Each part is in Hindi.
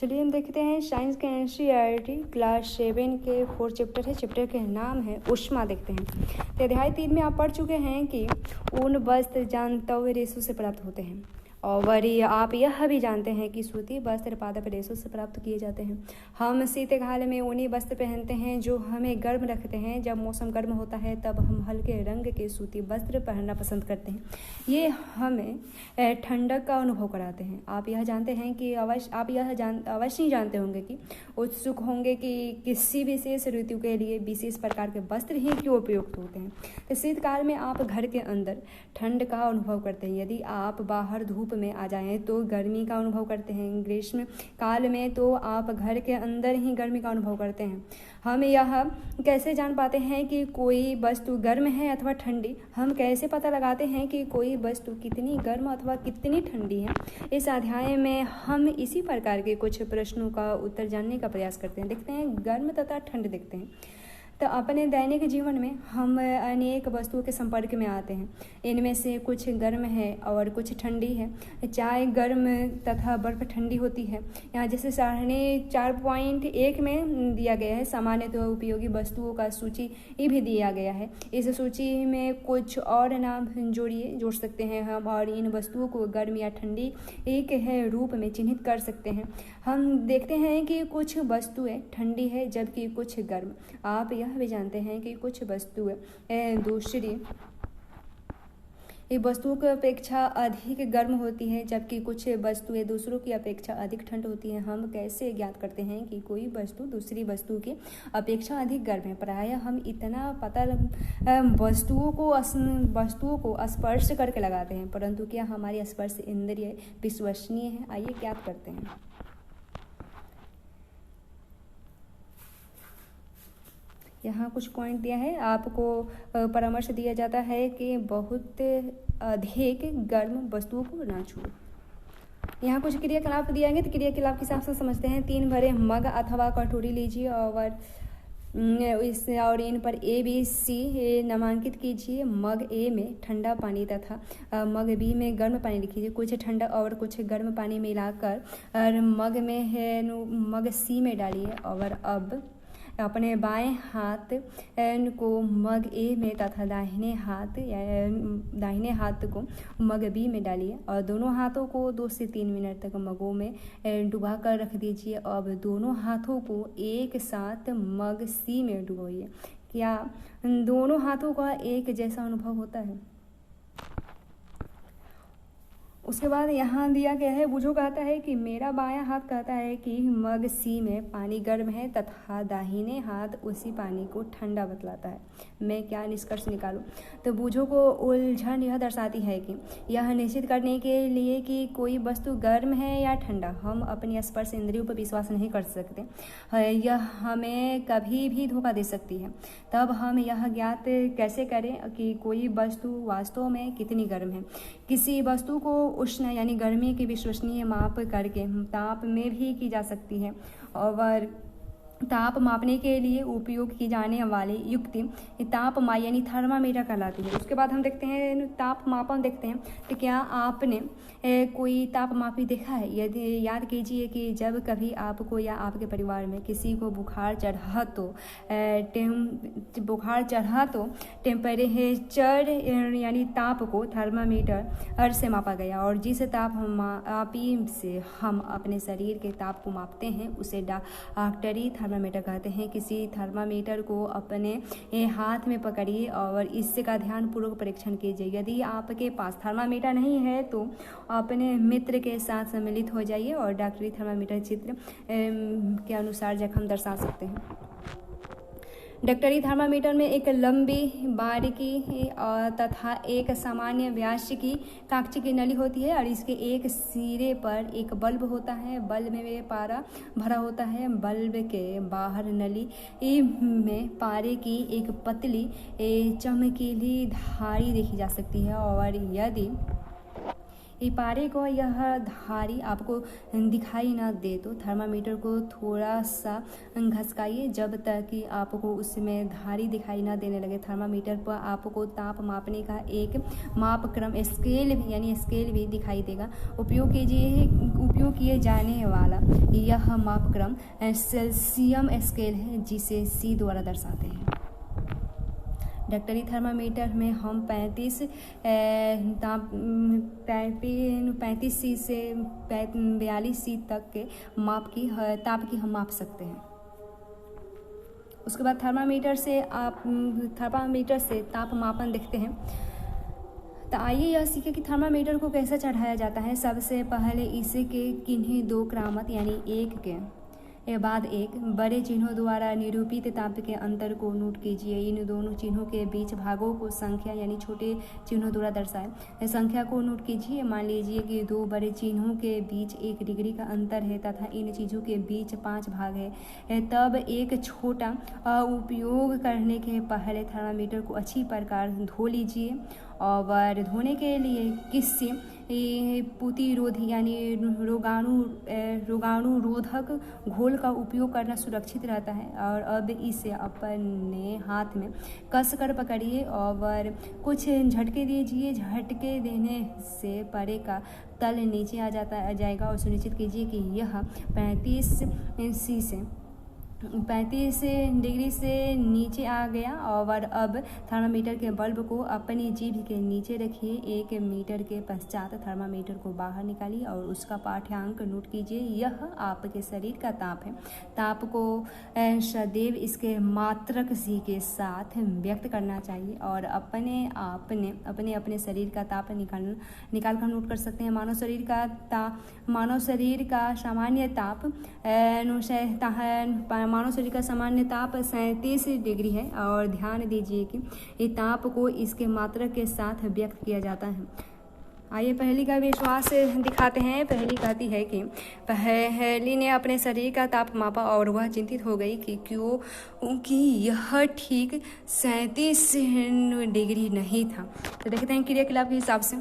चलिए हम देखते हैं साइंस के एनसीईआरटी क्लास 7 के 4 चैप्टर है। चैप्टर के नाम है ऊष्मा। देखते हैं तो अध्याय 3 में आप पढ़ चुके हैं कि ऊन वस्त्र जानतव्य रेशों से प्राप्त होते हैं और आप यह भी जानते हैं कि सूती वस्त्र पादप रेशों से प्राप्त किए जाते हैं। हम शीतकाल में ऊनी वस्त्र पहनते हैं जो हमें गर्म रखते हैं। जब मौसम गर्म होता है तब हम हल्के रंग के सूती वस्त्र पहनना पसंद करते हैं। ये हमें ठंडक का अनुभव कराते हैं। आप यह जानते हैं कि अवश्य ही जानते होंगे कि उत्सुक होंगे कि किसी विशेष ऋतु के लिए विशेष प्रकार के वस्त्र ही क्यों उपयुक्त होते हैं। तो शीतकाल में आप घर के अंदर ठंड का अनुभव करते हैं। यदि आप बाहर धूप में आ जाएं तो गर्मी का अनुभव करते हैं। ग्रीष्म काल में तो आप घर के अंदर ही गर्मी का अनुभव करते हैं। हम यह कैसे जान पाते हैं कि कोई वस्तु गर्म है अथवा ठंडी? हम कैसे पता लगाते हैं कि कोई वस्तु कितनी गर्म अथवा कितनी ठंडी है? इस अध्याय में हम इसी प्रकार के कुछ प्रश्नों का उत्तर जानने का प्रयास करते हैं। देखते हैं गर्म तथा ठंड। देखते हैं तो अपने दैनिक जीवन में हम अनेक वस्तुओं के संपर्क में आते हैं। इनमें से कुछ गर्म है और कुछ ठंडी है। चाय गर्म तथा बर्फ ठंडी होती है। यहाँ जैसे सारणी 4.1 में दिया गया है सामान्यतः उपयोगी वस्तुओं का सूची भी दिया गया है। इस सूची में कुछ और नाम जोड़ सकते हैं हम और इन वस्तुओं को गर्म या ठंडी एक है रूप में चिन्हित कर सकते हैं। हम देखते हैं कि कुछ वस्तुएं ठंडी है जबकि कुछ गर्म। आप यह भी जानते हैं कि कुछ वस्तुएं दूसरी वस्तुओं की अपेक्षा अधिक गर्म होती है जबकि कुछ वस्तुएं दूसरों की अपेक्षा अधिक ठंड होती हैं। हम कैसे ज्ञात करते हैं कि कोई वस्तु दूसरी वस्तु की अपेक्षा अधिक गर्म है? प्रायः हम इतना पता वस्तुओं को स्पर्श करके लगाते हैं, परंतु क्या हमारी स्पर्श इंद्रिय विश्वसनीय है? आइए ज्ञात करते हैं। यहाँ कुछ पॉइंट दिया है। आपको परामर्श दिया जाता है कि बहुत अधिक गर्म वस्तुओं को ना छुओ। यहाँ कुछ क्रियाकलाप दिया गया तो क्रियाकलाप के हिसाब से समझते हैं। 3 भरे मग अथवा कटोरी लीजिए और इन पर ABC नामांकित कीजिए। मग A में ठंडा पानी तथा मग B में गर्म पानी लिखिए। कुछ ठंडा और कुछ गर्म पानी मिलाकर मग C में डालिए और अब अपने बाएं हाथ को मग A में तथा दाहिने हाथ को मग B में डालिए और दोनों हाथों को 2 से 3 मिनट तक मगों में डुबा कर रख दीजिए। अब दोनों हाथों को एक साथ मग C में डुबोइए। क्या दोनों हाथों का एक जैसा अनुभव होता है? उसके बाद यहाँ दिया गया है, बूझो कहता है कि मेरा बायां हाथ कहता है कि मग C में पानी गर्म है तथा दाहिने हाथ उसी पानी को ठंडा बतलाता है। मैं क्या निष्कर्ष निकालूं? तो बूझो को उलझन यह दर्शाती है कि यह निश्चित करने के लिए कि कोई वस्तु गर्म है या ठंडा हम अपनी स्पर्श इंद्रियों पर विश्वास नहीं कर सकते। यह हमें कभी भी धोखा दे सकती है। तब हम यह ज्ञात कैसे करें कि कोई वस्तु वास्तव में कितनी गर्म है? किसी वस्तु को उष्ण यानी गर्मी की विश्वसनीय माप करके ताप में भी की जा सकती है और ताप मापने के लिए उपयोग की जाने वाली युक्ति तापमा यानी थर्मामीटर कहलाती है। उसके बाद हम देखते हैं ताप मापन। देखते हैं कि क्या आपने कोई तापमापी देखा है? यदि याद कीजिए कि जब कभी आपको या आपके परिवार में किसी को बुखार चढ़ा तो टेम्परेचर यानी ताप को थर्मामीटर से मापा गया और जिस तापमापी से हम अपने शरीर के ताप को मापते हैं उसे डॉक्टरी थर्मामीटर कहते हैं। किसी थर्मामीटर को अपने हाथ में पकड़िए और इसका ध्यानपूर्वक परीक्षण कीजिए। यदि आपके पास थर्मामीटर नहीं है तो अपने मित्र के साथ सम्मिलित हो जाइए और डॉक्टरी थर्मामीटर चित्र के अनुसार जख्म दर्शा सकते हैं। डॉक्टरी थर्मामीटर में एक लंबी बारीकी तथा एक सामान्य व्यास की कांच की नली होती है और इसके एक सिरे पर एक बल्ब होता है। बल्ब में पारा भरा होता है। बल्ब के बाहर नली में पारे की एक पतली चमकीली धारी देखी जा सकती है और ये पारे को यह धारी आपको दिखाई ना दे तो थर्मामीटर को थोड़ा सा घसकाइए जब तक कि आपको उसमें धारी दिखाई ना देने लगे। थर्मामीटर पर आपको ताप मापने का एक मापक्रम स्केल भी दिखाई देगा। उपयोग किए जाने वाला यह मापक्रम सेल्सियम स्केल है जिसे C द्वारा दर्शाते हैं। डॉक्टरी थर्मामीटर में हम 35 C से 42 C तक के ताप की हम माप सकते हैं। उसके बाद थर्मामीटर से ताप मापन देखते हैं। तो आइए यह सीखें कि थर्मामीटर को कैसे चढ़ाया जाता है। सबसे पहले इसे के किन्हीं दो क्रामत यानी एक के बाद एक बड़े चिन्हों द्वारा निरूपित ताप के अंतर को नोट कीजिए। इन दोनों चिन्हों के बीच भागों को संख्या यानी छोटे चिन्हों द्वारा दर्शाएं। संख्या को नोट कीजिए। मान लीजिए कि दो बड़े चिन्हों के बीच 1 डिग्री का अंतर है तथा इन चीज़ों के बीच 5 भाग है। तब एक छोटा उपयोग करने के पहले थर्मामीटर को अच्छी प्रकार धो लीजिए और धोने के लिए किसी प्रतिरोधी यानी रोगाणुरोधक घोल का उपयोग करना सुरक्षित रहता है। और अब इसे अपने हाथ में कसकर पकड़िए और कुछ झटके दीजिए। झटके देने से परे का तल नीचे आ जाएगा और सुनिश्चित कीजिए कि यह 35 डिग्री से नीचे आ गया। और अब थर्मामीटर के बल्ब को अपनी जीभ के नीचे रखिए। 1 मीटर के पश्चात थर्मामीटर को बाहर निकालिए और उसका पाठ्यांक नोट कीजिए। यह आपके शरीर का ताप है। ताप को सदैव इसके मात्रक C के साथ व्यक्त करना चाहिए और अपने शरीर का ताप निकाल कर नोट कर सकते हैं। मानव शरीर का सामान्य ताप 37 डिग्री है और ध्यान दीजिए कि इस ताप को इसके मात्रक के साथ व्यक्त किया जाता है। आइए पहली का विश्वास दिखाते हैं। पहली कहती है कि पहली ने अपने शरीर का ताप मापा और वह चिंतित हो गई कि क्योंकि यह ठीक 37 डिग्री नहीं था। तो देखते हैं क्रियाकलाप के हिसाब से।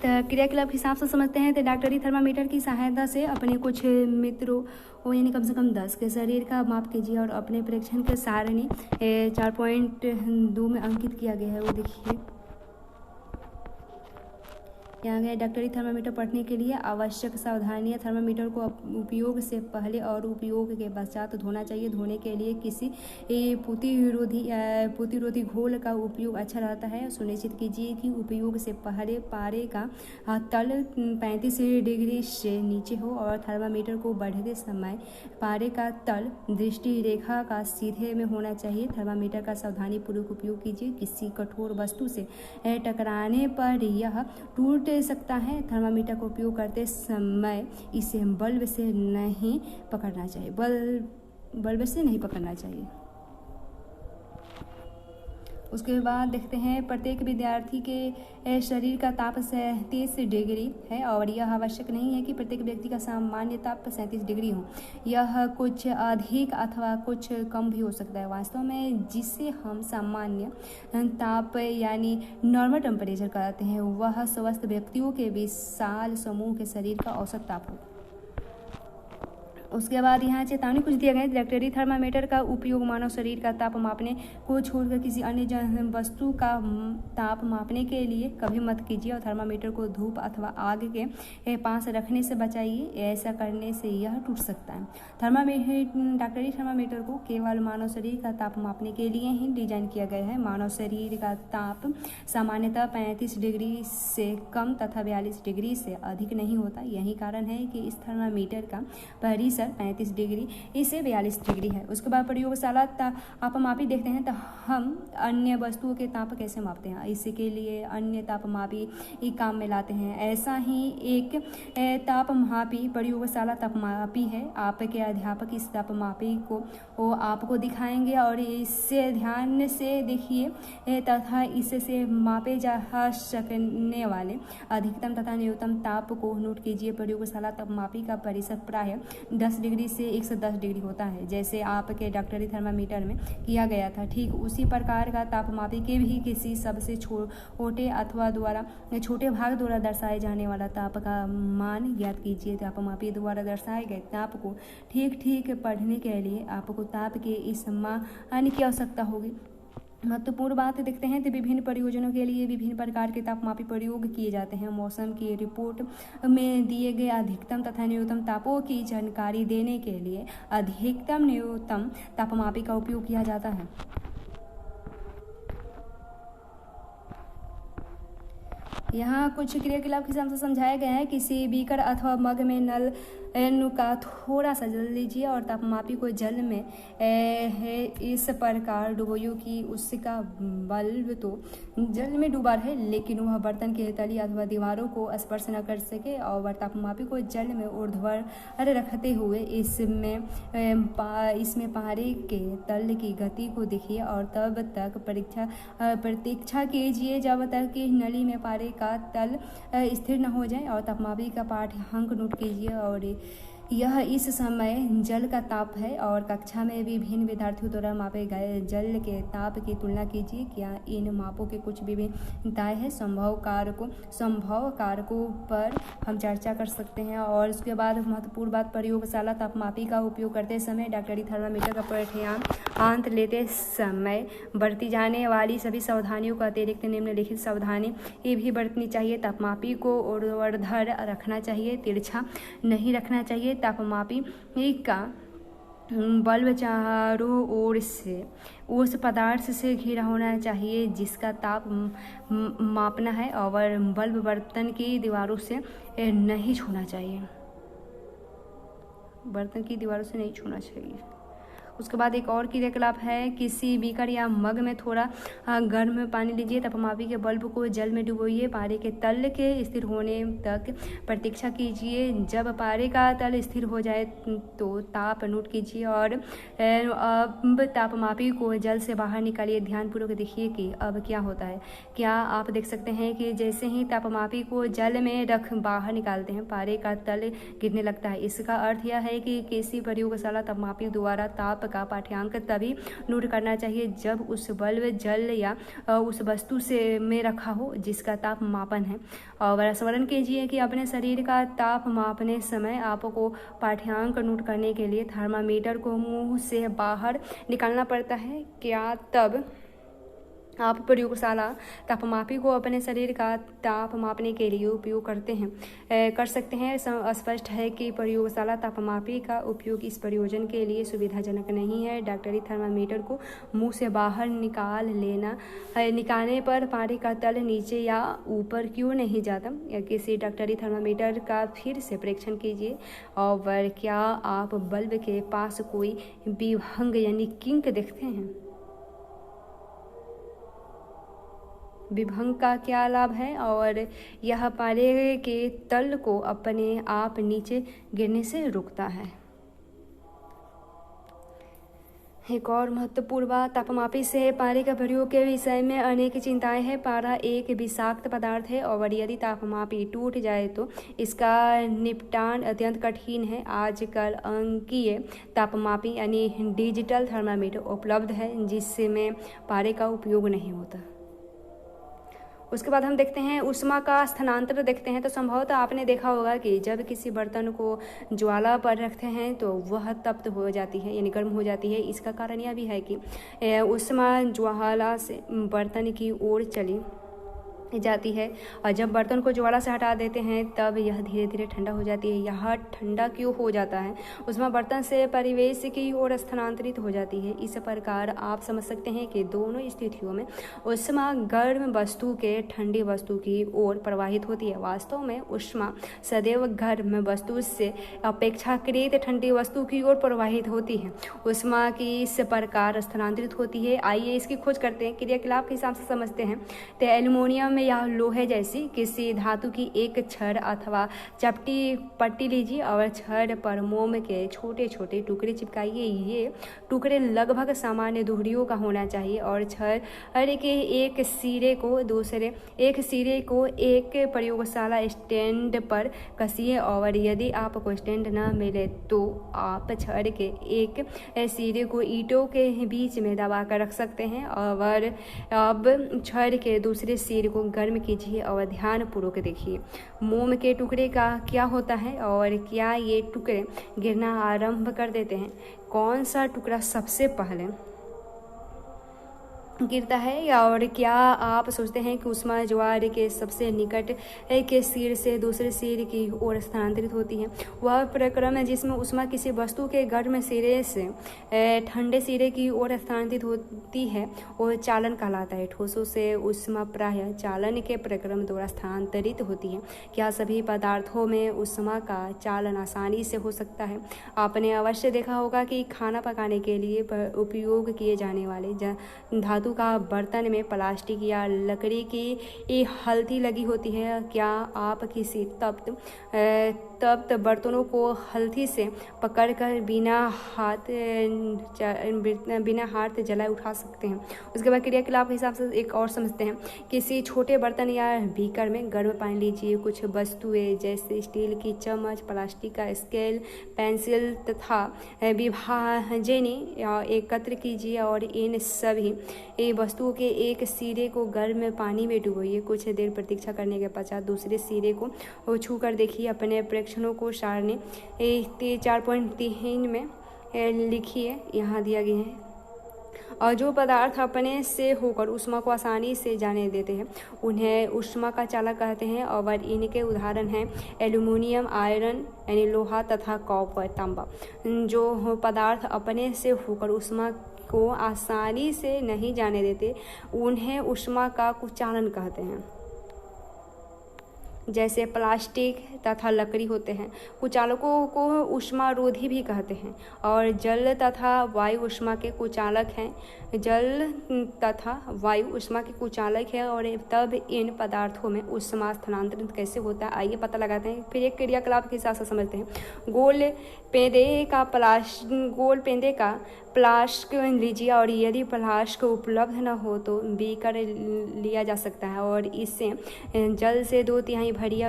तो क्रियाकलाप के हिसाब से समझते हैं। तो डॉक्टरी थर्मामीटर की सहायता से अपने कुछ मित्रों यानी कम से कम 10 के शरीर का माप कीजिए और अपने परीक्षण के सारणी 4.2 में अंकित किया गया है वो देखिए। यहाँ गए डॉक्टरी थर्मामीटर पढ़ने के लिए आवश्यक सावधानियाँ। थर्मामीटर को उपयोग से पहले और उपयोग के पश्चात धोना चाहिए। धोने के लिए किसी प्रतिरोधी घोल का उपयोग अच्छा रहता है। सुनिश्चित कीजिए कि उपयोग से पहले पारे का तल 35 डिग्री से नीचे हो और थर्मामीटर को बढ़ते समय पारे का तल दृष्टि रेखा का सीधे में होना चाहिए। थर्मामीटर का सावधानीपूर्वक उपयोग कीजिए। किसी कठोर वस्तु से टकराने पर यह टूट सकता है। थर्मामीटर का उपयोग करते समय इसे बल्ब से नहीं पकड़ना चाहिए। उसके बाद देखते हैं प्रत्येक विद्यार्थी के शरीर का ताप 37 डिग्री है और यह आवश्यक नहीं है कि प्रत्येक व्यक्ति का सामान्य ताप 37 डिग्री हो। यह कुछ अधिक अथवा कुछ कम भी हो सकता है। वास्तव में जिसे हम सामान्य ताप यानी नॉर्मल टेम्परेचर कहते हैं वह स्वस्थ व्यक्तियों के विशाल समूह के शरीर का औसत ताप हो। उसके बाद यहाँ चेतावनी कुछ दिया गया है। डॉक्टरी थर्मामीटर का उपयोग मानव शरीर का ताप मापने को छोड़कर किसी अन्य वस्तु का ताप मापने के लिए कभी मत कीजिए और थर्मामीटर को धूप अथवा आग के पास रखने से बचाइए। ऐसा करने से यह टूट सकता है। डॉक्टरी थर्मामीटर को केवल मानव शरीर का ताप मापने के लिए ही डिजाइन किया गया है। मानव शरीर का ताप सामान्यतः 35 डिग्री से कम तथा 42 डिग्री से अधिक नहीं होता। यही कारण है कि इस थर्मामीटर का परिसर 35 डिग्री इससे 42 डिग्री है। उसके बाद प्रयोगशाला तापमापी देखते हैं तो हम अन्य वस्तुओं के ताप कैसे मापते हैं, इसके लिए अन्य तापमापी काम में लाते हैं। ऐसा ही एक तापमापी प्रयोगशाला तापमापी है। आपके अध्यापक इस तापमापी को आपको दिखाएंगे और इससे ध्यान से देखिए तथा इससे मापे जा सकने वाले अधिकतम तथा न्यूनतम ताप को नोट कीजिए। प्रयोगशाला तापमापी का परिसर प्राय 10 डिग्री से 110 डिग्री होता है, जैसे आपके डॉक्टरी थर्मामीटर में किया गया था। ठीक उसी प्रकार का तापमापी के भी किसी सबसे छोटे अथवा छोटे भाग द्वारा दर्शाए जाने वाला ताप का मान ज्ञात कीजिए। तापमापी द्वारा दर्शाए गए ताप को ठीक पढ़ने के लिए आपको ताप के इस मान की आवश्यकता होगी। महत्वपूर्ण बात देखते हैं तो विभिन्न प्रयोजनों के लिए विभिन्न प्रकार के तापमापी प्रयोग किए जाते हैं। मौसम की रिपोर्ट में दिए गए अधिकतम तथा न्यूनतम तापों की जानकारी देने के लिए अधिकतम न्यूनतम तापमापी का उपयोग किया जाता है। यहाँ कुछ क्रियाकलाप के हिसाब से समझाया गया है। किसी बीकर अथवा मग में नल का थोड़ा सा जल लीजिए और तापमापी को जल में इस प्रकार डुबोइए कि उसका बल्ब तो जल में डूबा रहे लेकिन वह बर्तन के तली अथवा दीवारों को स्पर्श न कर सके। और तापमापी को जल में ऊर्ध्वाधर रखते हुए इसमें पारे के तल की गति को देखिए और तब तक प्रतीक्षा कीजिए जब तक कि नली में पारे का तल स्थिर न हो जाए और तापमापी का पाठ्यांक नोट कीजिए। और यह इस समय जल का ताप है और कक्षा में विभिन्न विद्यार्थियों द्वारा मापे गए जल के ताप की तुलना कीजिए। क्या इन मापों के कुछ विभिन्नताएं हैं? संभव कारकों पर हम चर्चा कर सकते हैं। और उसके बाद महत्वपूर्ण बात, प्रयोगशाला तापमापी का उपयोग करते समय डॉक्टरी थर्मामीटर का पाठ्यांक लेते समय बरती जाने वाली सभी सावधानियों का अतिरिक्त निम्नलिखित सावधानी ये भी बरतनी चाहिए। तापमापी को ऊर्ध्वाधर रखना चाहिए, तिरछा नहीं रखना चाहिए। तापमापी का बल्ब चारों ओर से उस पदार्थ से घिरा होना चाहिए जिसका ताप मापना है और बल्ब बर्तन की दीवारों से नहीं छूना चाहिए, बर्तन की दीवारों से नहीं छूना चाहिए। उसके बाद एक और क्रियाकलाप है, किसी बीकर या मग में थोड़ा गर्म पानी लीजिए। तापमापी के बल्ब को जल में डुबोइए। पारे के तल के स्थिर होने तक प्रतीक्षा कीजिए। जब पारे का तल स्थिर हो जाए तो ताप नोट कीजिए और अब तापमापी को जल से बाहर निकालिए। ध्यानपूर्वक देखिए कि अब क्या होता है। क्या आप देख सकते हैं कि जैसे ही तापमापी को जल में रख बाहर निकालते हैं पारे का तल गिरने लगता है। इसका अर्थ यह है कि किसी प्रयोगशाला तापमापी द्वारा ताप का पाठ्यांक तभी नोट करना चाहिए जब उस बल्ब जल या उस वस्तु से में रखा हो जिसका ताप मापन है। और स्मरण कीजिए कि अपने शरीर का ताप मापने समय आपको पाठ्यांक नोट करने के लिए थर्मामीटर को मुंह से बाहर निकालना पड़ता है। क्या तब आप प्रयोगशाला तापमापी को अपने शरीर का ताप मापने के लिए उपयोग कर सकते हैं? स्पष्ट है कि प्रयोगशाला तापमापी का उपयोग इस प्रयोजन के लिए सुविधाजनक नहीं है। डॉक्टरी थर्मामीटर को मुंह से बाहर निकालने पर पारे का तल नीचे या ऊपर क्यों नहीं जाता? या किसी डॉक्टरी थर्मामीटर का फिर से परीक्षण कीजिए। और क्या आप बल्ब के पास कोई विभंग यानी किंक देखते हैं? विभंग का क्या लाभ है? और यह पारे के तल को अपने आप नीचे गिरने से रोकता है। एक और महत्वपूर्ण बात, तापमापी से पारे का प्रयोग के विषय में अनेक चिंताएं हैं। पारा एक विषाक्त पदार्थ है और यदि तापमापी टूट जाए तो इसका निपटान अत्यंत कठिन है। आजकल अंकीय तापमापी यानी डिजिटल थर्मामीटर उपलब्ध है जिसमें पारे का उपयोग नहीं होता। उसके बाद हम देखते हैं ऊष्मा का स्थानांतरण देखते हैं। तो संभवतः आपने देखा होगा कि जब किसी बर्तन को ज्वाला पर रखते हैं तो वह तप्त हो जाती है यानी गर्म हो जाती है। इसका कारण यह भी है कि ऊष्मा ज्वाला से बर्तन की ओर चली जाती है। और जब बर्तन को ज्वाला से हटा देते हैं तब यह धीरे धीरे ठंडा हो जाती है। यह ठंडा क्यों हो जाता है? उसमें बर्तन से परिवेश की ओर स्थानांतरित हो जाती है। इस प्रकार आप समझ सकते हैं कि दोनों स्थितियों में ऊष्मा गर्म वस्तु के ठंडी वस्तु की ओर प्रवाहित होती है। वास्तव में ऊष्मा सदैव गर्म वस्तु से अपेक्षाकृत ठंडी वस्तु की ओर प्रवाहित होती है। ऊष्मा की इस प्रकार स्थानांतरित होती है। आइए इसकी खोज करते हैं, क्रियाकलाप के हिसाब से समझते हैं। तो एल्युमिनियम में या लोहे जैसी किसी धातु की एक छड़ अथवा चपटी पट्टी लीजिए और छड़ पर मोम के छोटे छोटे टुकड़े चिपकाइए। ये टुकड़े लगभग सामान्य दूरियों का होना चाहिए और छड़ के एक सिरे को एक प्रयोगशाला स्टैंड पर कसिए। और यदि आपको स्टैंड न मिले तो आप छड़ के एक सिरे को ईंटों के बीच में दबा कर रख सकते हैं। और अब छड़ के दूसरे सिरे को गर्म कीजिए और ध्यानपूर्वक देखिए मोम के टुकड़े का क्या होता है और क्या ये टुकड़े गिरना आरंभ कर देते हैं। कौन सा टुकड़ा सबसे पहले गिरता है? और क्या आप सोचते हैं कि ऊष्मा ज्वार के सबसे निकट के सिर से दूसरे सिर की ओर स्थानांतरित होती है? वह प्रक्रम है जिसमें ऊष्मा किसी वस्तु के गर्म सिरे से ठंडे सिरे की ओर स्थानांतरित होती है और चालन कहलाता है। ठोसों से ऊष्मा प्रायः चालन के प्रक्रम द्वारा स्थानांतरित होती है। क्या सभी पदार्थों में ऊष्मा का चालन आसानी से हो सकता है? आपने अवश्य देखा होगा कि खाना पकाने के लिए उपयोग किए जाने वाले धातु का बर्तन में प्लास्टिक या लकड़ी की हल्दी लगी होती है। क्या आप किसी तप्त बर्तनों को हल्दी से पकड़कर बिना हाथ जलाए उठा सकते हैं? उसके बाद क्रियाकलाप के हिसाब से एक और समझते हैं। किसी छोटे बर्तन या बीकर में गर्म पानी लीजिए। कुछ वस्तुएं जैसे स्टील की चम्मच, प्लास्टिक का स्केल, पेंसिल तथा विभाजनी एकत्र कीजिए और इन सभी वस्तुओं के एक सिरे को गर्म पानी में डुबोइए। कुछ देर प्रतीक्षा करने के पश्चात दूसरे सिरे को छूकर देखिए। अपने प्रेक्षणों को सारणी 4.3 में लिखिए, यहाँ दिया गया है। और जो पदार्थ अपने से होकर ऊष्मा को आसानी से जाने देते हैं उन्हें ऊष्मा का चालक कहते हैं। और इनके उदाहरण हैं एल्युमिनियम, आयरन यानी लोहा तथा कॉपर, तांबा। जो पदार्थ अपने से होकर ऊष्मा को आसानी से नहीं जाने देते उन्हें ऊष्मा का कुचालन कहते हैं। जैसे प्लास्टिक तथा लकड़ी होते हैं। कुचालकों को ऊष्मारोधी भी कहते हैं। और जल तथा वायु ऊष्मा के कुचालक हैं। जल तथा वायु ऊष्मा के कुचालक है। और तब इन पदार्थों में ऊष्मा स्थानांतरित कैसे होता है, आइए पता लगाते हैं। फिर एक क्रियाकलाप के हिसाब से समझते हैं। गोल पेंदे का फ्लास्क लीजिए और यदि फ्लास्क उपलब्ध न हो तो बीकर लिया जा सकता है और इससे जल से 2/3 भरिए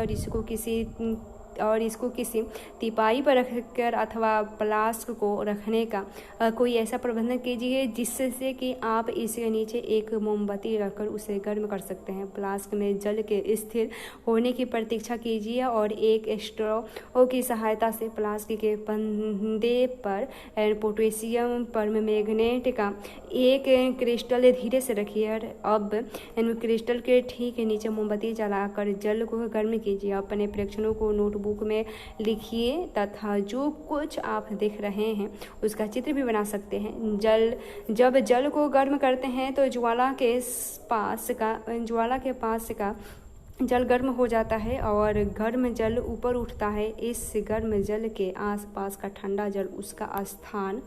और इसको किसी तिपाही पर रखकर अथवा फ्लास्क को रखने का कोई ऐसा प्रबंधन कीजिए जिससे कि आप इसके नीचे एक मोमबत्ती रखकर उसे गर्म कर सकते हैं। फ्लास्क में जल के स्थिर होने की प्रतीक्षा कीजिए और एक स्ट्रॉ की सहायता से फ्लास्क के पंदे पर पोटेशियम परमैंगनेट का एक क्रिस्टल धीरे से रखिए। अब क्रिस्टल के ठीक नीचे मोमबत्ती जलाकर जल को गर्म कीजिए। अपने प्रेक्षणों को नोटबुक में लिखिए तथा जो कुछ आप देख रहे हैं उसका चित्र भी बना सकते हैं। जब जल को गर्म करते हैं तो ज्वाला के पास का जल गर्म हो जाता है और गर्म जल ऊपर उठता है। इस गर्म जल के आसपास का ठंडा जल उसका स्थान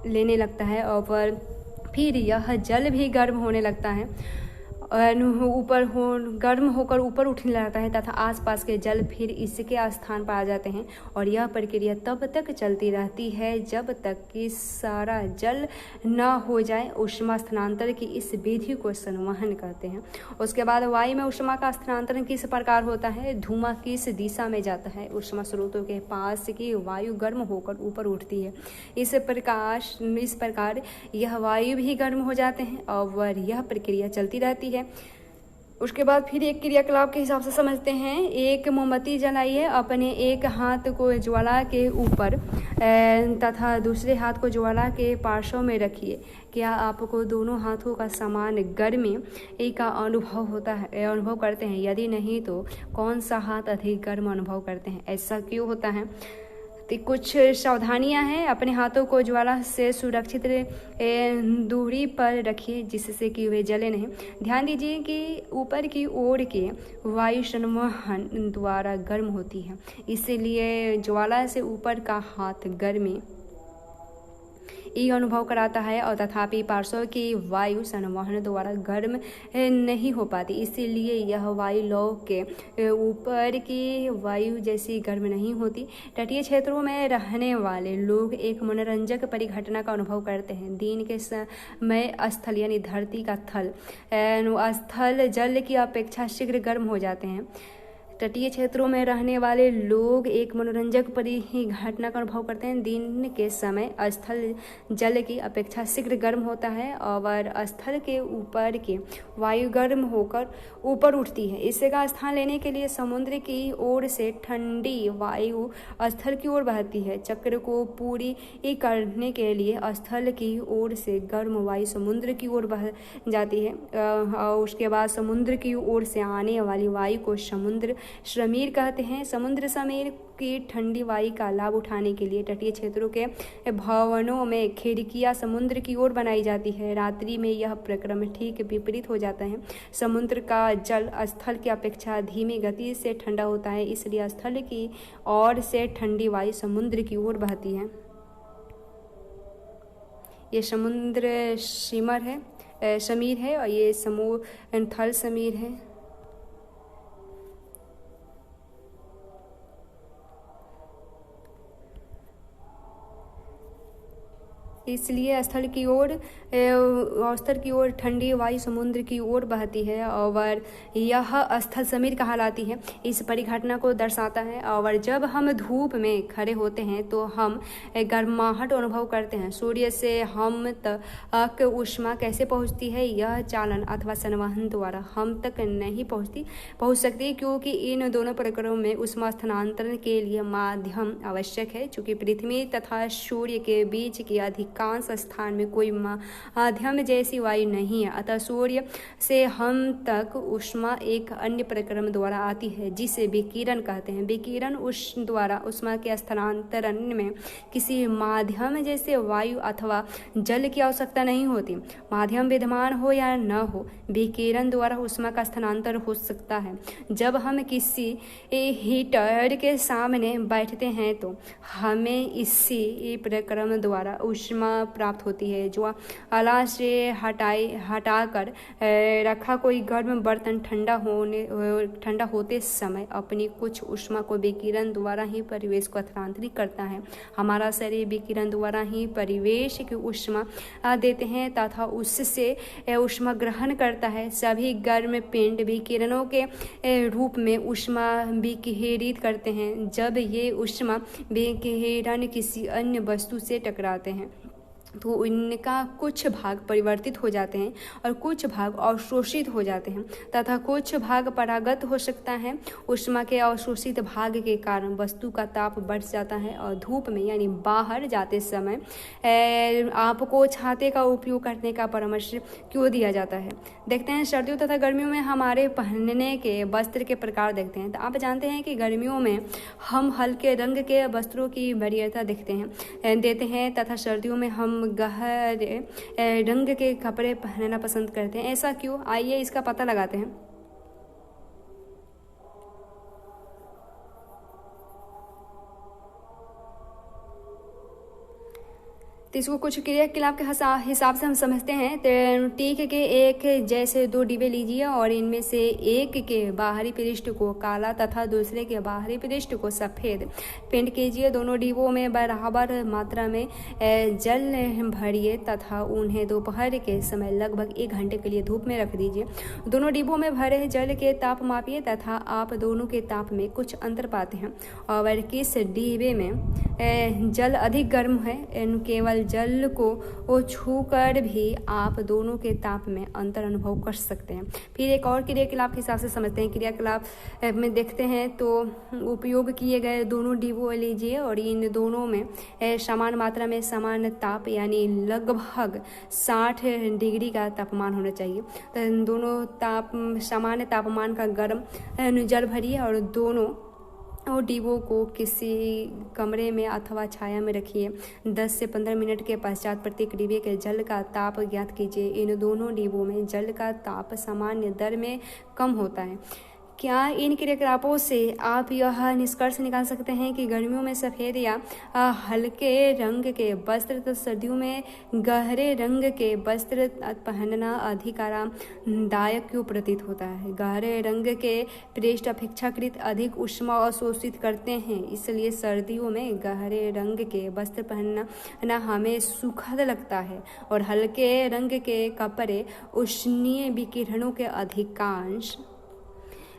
लेने लगता है और फिर यह जल भी गर्म होने लगता है, गर्म होकर ऊपर उठने लगता है तथा आसपास के जल फिर इसके स्थान पर आ जाते हैं। और यह प्रक्रिया तब तक चलती रहती है जब तक कि सारा जल न हो जाए। ऊष्मा स्थानांतरण की इस विधि को संवहन कहते हैं। उसके बाद वायु में ऊष्मा का स्थानांतरण किस प्रकार होता है? धुआं किस दिशा में जाता है? ऊष्मा स्रोतों के पास की वायु गर्म होकर ऊपर उठती है। इस प्रकार यह वायु भी गर्म हो जाते हैं और यह प्रक्रिया चलती रहती है। उसके बाद फिर एक क्रियाकलाप के हिसाब से समझते हैं। एक मोमबत्ती जलाइए, अपने एक हाथ को ज्वाला के ऊपर तथा दूसरे हाथ को ज्वाला के पार्श्व में रखिए। क्या आपको दोनों हाथों का समान गर्मी का अनुभव करते हैं? यदि नहीं तो कौन सा हाथ अधिक गर्म अनुभव करते हैं? ऐसा क्यों होता है? तो कुछ सावधानियां हैं। अपने हाथों को ज्वाला से सुरक्षित दूरी पर रखिए जिससे कि वे जले नहीं। ध्यान दीजिए कि ऊपर की ओर के वायु संवहन द्वारा गर्म होती है, इसलिए ज्वाला से ऊपर का हाथ गर्मी अनुभव कराता है और तथापि पार्श्व की वायु संवहन द्वारा गर्म नहीं हो पाती, इसीलिए यह वायु लौ के ऊपर की वायु जैसी गर्म नहीं होती। तटीय क्षेत्रों में रहने वाले लोग एक मनोरंजक परिघटना का अनुभव करते हैं। दिन के समय स्थल यानी धरती का स्थल जल की अपेक्षा शीघ्र गर्म हो जाते हैं। तटीय क्षेत्रों में रहने वाले लोग एक मनोरंजक परिघटना का अनुभव करते हैं। दिन के समय स्थल जल की अपेक्षा शीघ्र गर्म होता है और स्थल के ऊपर की वायु गर्म होकर ऊपर उठती है। इसका स्थान लेने के लिए समुद्र की ओर से ठंडी वायु स्थल की ओर बहती है। चक्र को पूरी करने के लिए स्थल की ओर से गर्म वायु समुद्र की ओर बह जाती है और उसके बाद समुद्र की ओर से आने वाली वायु को समुद्र समीर कहते हैं। समुद्र समीर की ठंडी वायु का लाभ उठाने के लिए तटीय क्षेत्रों के भवनों में खिड़कियां समुद्र की ओर बनाई जाती है। रात्रि में यह प्रक्रम ठीक विपरीत हो जाता है। समुद्र का जल स्थल की अपेक्षा धीमी गति से ठंडा होता है, इसलिए स्थल की ओर से ठंडी वायु समुद्र की ओर बहती है। ये समुद्र समीर है और ये थल समीर है। इसलिए स्थल की ओर ठंडी वायु समुद्र की ओर बहती है और यह स्थल समीर कहलाती है। इस परिघटना को दर्शाता है। और जब हम धूप में खड़े होते हैं तो हम गर्माहट अनुभव करते हैं। सूर्य से हम तक ऊष्मा कैसे पहुंचती है? यह चालन अथवा संवहन द्वारा हम तक नहीं पहुंच सकती, क्योंकि इन दोनों प्रक्रियाओं में ऊष्मा स्थानांतरण के लिए माध्यम आवश्यक है। चूंकि पृथ्वी तथा सूर्य के बीच की अधिकांश स्थान में कोई माध्यम जैसी वायु नहीं है, अतः सूर्य से हम तक ऊष्मा एक अन्य प्रक्रम द्वारा आती है जिसे विकिरण कहते हैं। विकिरण द्वारा ऊष्मा के स्थानांतरण में किसी माध्यम जैसे वायु अथवा जल की आवश्यकता नहीं होती। माध्यम विद्यमान हो या न हो, विकिरण द्वारा ऊष्मा का स्थानांतर हो सकता है। जब हम किसी हीटर के सामने बैठते हैं तो हमें इसी प्रक्रम द्वारा ऊष्मा प्राप्त होती है। जो आला से हटाकर रखा कोई गर्म बर्तन ठंडा होते समय अपनी कुछ ऊष्मा को विकिरण द्वारा ही परिवेश को स्थानांतरित करता है। हमारा शरीर विकिरण द्वारा ही परिवेश की ऊष्मा देते हैं तथा उससे ऊष्मा ग्रहण करता है। सभी गर्म पिंड विकिरणों के रूप में ऊष्मा विकिरित करते हैं। जब ये ऊष्मा विकिरण किसी अन्य वस्तु से टकराते हैं तो इनका कुछ भाग परिवर्तित हो जाते हैं और कुछ भाग अवशोषित हो जाते हैं तथा कुछ भाग परागत हो सकता है। ऊष्मा के अवशोषित भाग के कारण वस्तु का ताप बढ़ जाता है और धूप में यानी बाहर जाते समय आपको छाते का उपयोग करने का परामर्श क्यों दिया जाता है। देखते हैं सर्दियों तथा गर्मियों में हमारे पहनने के वस्त्र के प्रकार देखते हैं। तो आप जानते हैं कि गर्मियों में हम हल्के रंग के वस्त्रों की वरीयता देते हैं तथा सर्दियों में हम गहरे रंग के कपड़े पहनना पसंद करते हैं। ऐसा क्यों? आइए इसका पता लगाते हैं। तो इसको कुछ क्रियाकलाप के हिसाब से हम समझते हैं। तो टीक के एक जैसे दो डिब्बे लीजिए और इनमें से एक के बाहरी पृष्ठ को काला तथा दूसरे के बाहरी पृष्ठ को सफ़ेद पेंट कीजिए। दोनों डिब्बों में बराबर मात्रा में जल भरिए तथा उन्हें दोपहर के समय लगभग 1 घंटे के लिए धूप में रख दीजिए। दोनों डिब्बों में भरे जल के ताप मापिए तथा आप दोनों के ताप में कुछ अंतर पाते हैं और किस डिब्बे में जल अधिक गर्म है, केवल जल को छूकर भी आप दोनों के ताप में अंतर अनुभव कर सकते हैं। फिर एक और क्रियाकलाप के हिसाब से समझते हैं। क्रियाकलाप में देखते हैं तो उपयोग किए गए दोनों डिब्बों लीजिए और इन दोनों में समान मात्रा में समान ताप यानी लगभग 60 डिग्री का तापमान होना चाहिए। तो इन दोनों सामान्य तापमान का गर्म जल भरिए और दोनों और डिब्बों को किसी कमरे में अथवा छाया में रखिए। 10 से 15 मिनट के पश्चात प्रत्येक डिब्बे के जल का ताप ज्ञात कीजिए। इन दोनों डिब्बों में जल का ताप सामान्य दर में कम होता है। क्या इन क्रियाकलापों से आप यह निष्कर्ष निकाल सकते हैं कि गर्मियों में सफ़ेद या हल्के रंग के वस्त्र तो सर्दियों में गहरे रंग के वस्त्र पहनना अधिक आरामदायक क्यों प्रतीत होता है? गहरे रंग के पृष्ठ अपेक्षाकृत अधिक ऊष्मा अवशोषित करते हैं, इसलिए सर्दियों में गहरे रंग के वस्त्र पहनना हमें सुखद लगता है और हल्के रंग के कपड़े उष्णीय विकिरणों के अधिकांश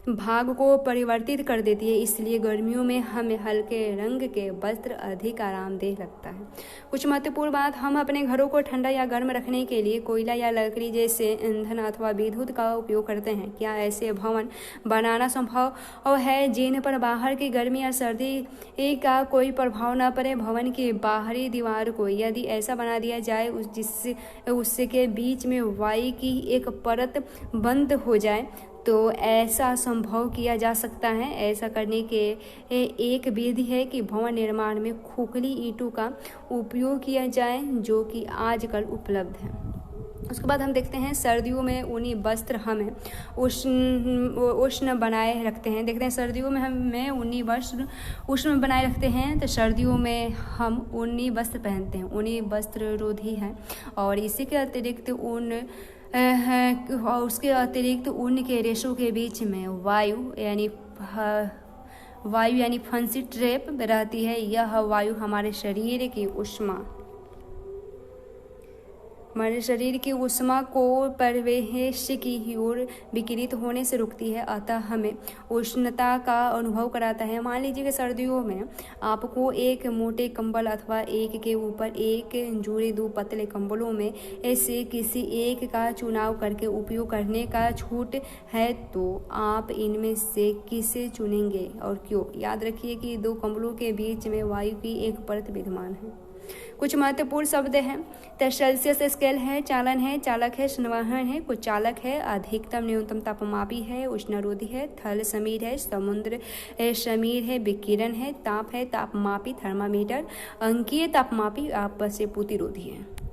भाग को परिवर्तित कर देती है, इसलिए गर्मियों में हमें हल्के रंग के वस्त्र अधिक आरामदेह लगता है। कुछ महत्वपूर्ण बात, हम अपने घरों को ठंडा या गर्म रखने के लिए कोयला या लकड़ी जैसे ईंधन अथवा विद्युत का उपयोग करते हैं। क्या ऐसे भवन बनाना संभव है जिन पर बाहर की गर्मी या सर्दी का कोई प्रभाव न पड़े? भवन की बाहरी दीवार को यदि ऐसा बना दिया जाए जिससे उसके बीच में वायु की एक परत बंद हो जाए तो ऐसा संभव किया जा सकता है। ऐसा करने के एक विधि है कि भवन निर्माण में खोखली ईंटों का उपयोग किया जाए, जो कि आजकल उपलब्ध है। उसके बाद हम देखते हैं सर्दियों में ऊनी वस्त्र हमें उष्ण बनाए रखते हैं। देखते हैं सर्दियों में हमें ऊनी वस्त्र उष्ण बनाए रखते हैं, तो सर्दियों में हम ऊनी वस्त्र पहनते हैं। ऊनी वस्त्र रोधी है और इसी के अतिरिक्त उसके अतिरिक्त ऊन के रेशों के बीच में वायु यानी फंसी ट्रैप रहती है। यह वायु हमारे शरीर की ऊष्मा को परिवेश की ओर विकिरित होने से रोकती है, अतः हमें उष्णता का अनुभव कराता है। मान लीजिए कि सर्दियों में आपको एक मोटे कंबल अथवा एक के ऊपर एक जोड़े 2 पतले कंबलों में ऐसे किसी एक का चुनाव करके उपयोग करने का छूट है, तो आप इनमें से किसे चुनेंगे और क्यों? याद रखिए कि 2 कंबलों के बीच में वायु की एक परत विद्यमान है। कुछ महत्वपूर्ण शब्द हैं तो सेल्सियस स्केल है, चालन है, चालक है, संवहन है, कुछ चालक है, अधिकतम न्यूनतम तापमापी है, उष्णरोधी है, थल समीर है, समुद्र समीर है, विकिरण है, ताप है, तापमापी, थर्मामीटर, अंकीय तापमापी, आपस से प्रतिरोधी है।